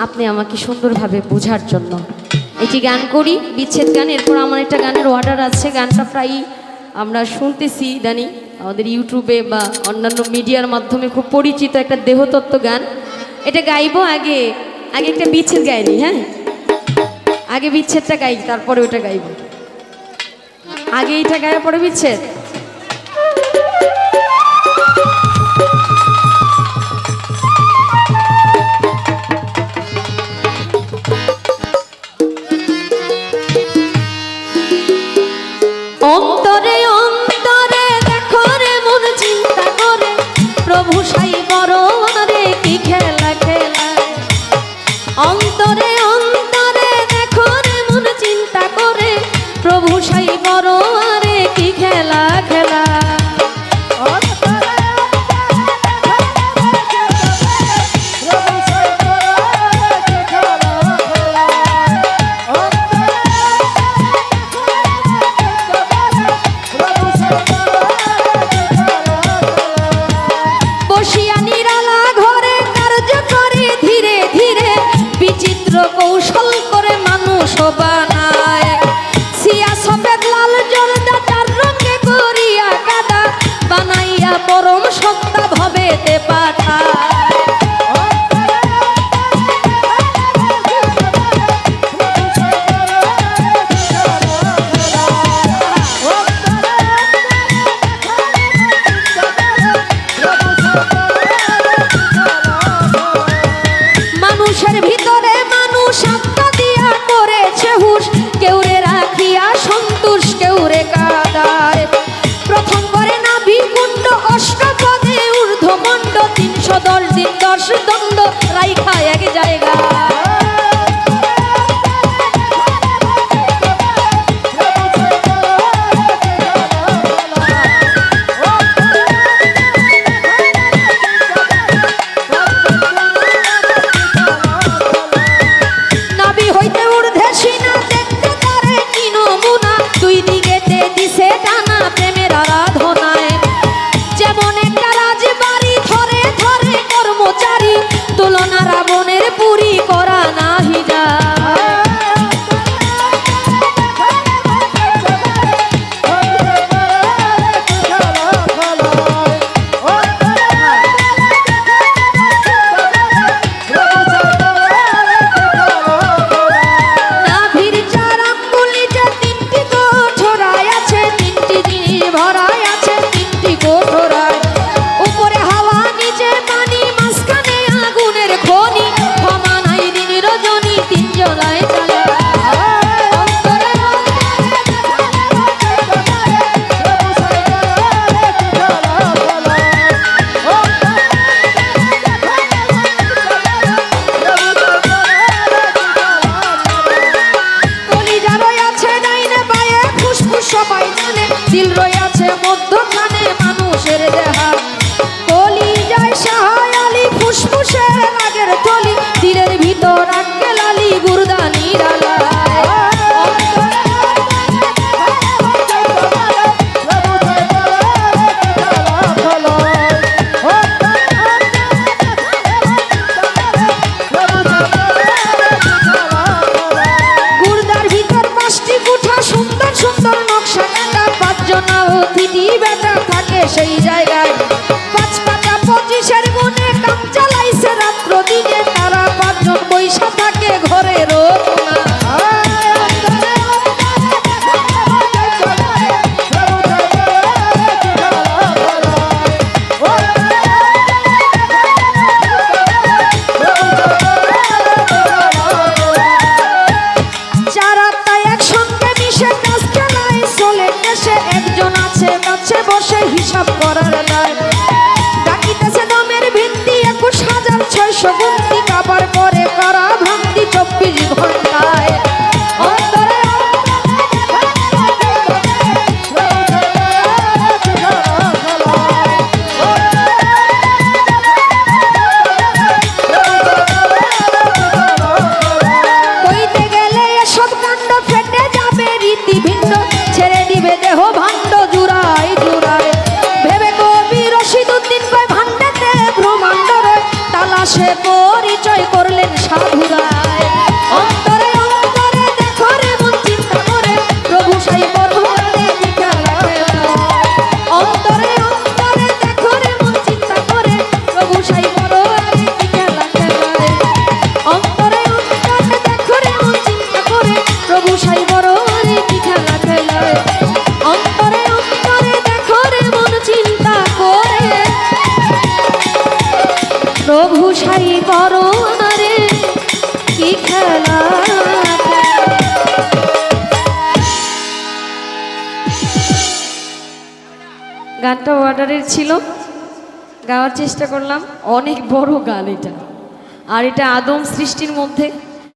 আপনি আমাকে সুন্দরভাবে বোঝার জন্য। এটি গান করি, বিচ্ছেদ গান। এরপর আমার একটা গানের অর্ডার আছে। গানটা প্রায় আমরা শুনতেছি ইদানিং আমাদের ইউটিউবে বা অন্যান্য মিডিয়ার মাধ্যমে খুব পরিচিত একটা দেহতত্ত্ব গান। এটা গাইবো, আগে আগে একটা বিচ্ছেদ গাইনি। হ্যাঁ, আগে বিচ্ছেদটা গাই, তারপরে ওটা গাইব। আগে এটা গায়ে পরে বিচ্ছেদ। অন্তরে অন্তরে দেখো রে মন চিন্তা করে, প্রভু সাই বড় আরে কি খেলা খেলা। অন্তরে অন্তরে দেখো রে মন চিন্তা করে, প্রভু সাই বড় আরে কি খেলা খেলা। কৌশল করে মানুষ বানায়, সিয়া সফেদ লাল জর্দা তার রঙে করিয়া কাদা, বানাইয়া পরম সত্তা ভবেতে পাঠায়। মানুষের ভিতরে আত্মা দিয়া করেছে হুশ, কেউ রে রাখিয়া সন্তোষ, কেউ রে কাদায়। প্রথম করে নাভি কুণ্ড, অষ্টপদে ঊর্ধ্বমণ্ড, 310 দিন 10 দণ্ড রাইখা এক জায়গা। তুলনা রাবণের পুরী করা নাহি যায়। নাভির 4 আঙ্গুলি যে 3টি কোঠরায় আছে, 3টি জিনিস ভরায় আছে 3টি কোঠরায়। উপরে হাওয়া, নিচে পানি, মাঝখানে আগুনের খনি, ক্ষমা নাই দিন রজনী 3 জলায় চলে। কলিজা রয়েছে ডাইনে বায়ে, ফুসফুস সবাই জানে, দিল রয়েছে মধ্যখানে মানুষের দেহা। কলিজায় সাহায় আলী, ফুসফুসে আগের থলি, দিলের ভিতর আটকে লালি গুর্দা নিরালায়। গুর্দার ভিতর 5টি কুঠা, সুন্দর সুন্দর নকশা কাটা, 5 জনা গানটা অর্ডারের ছিল, গাওয়ার চেষ্টা করলাম। অনেক বড় গান এটা, আর এটা আদম সৃষ্টির মধ্যে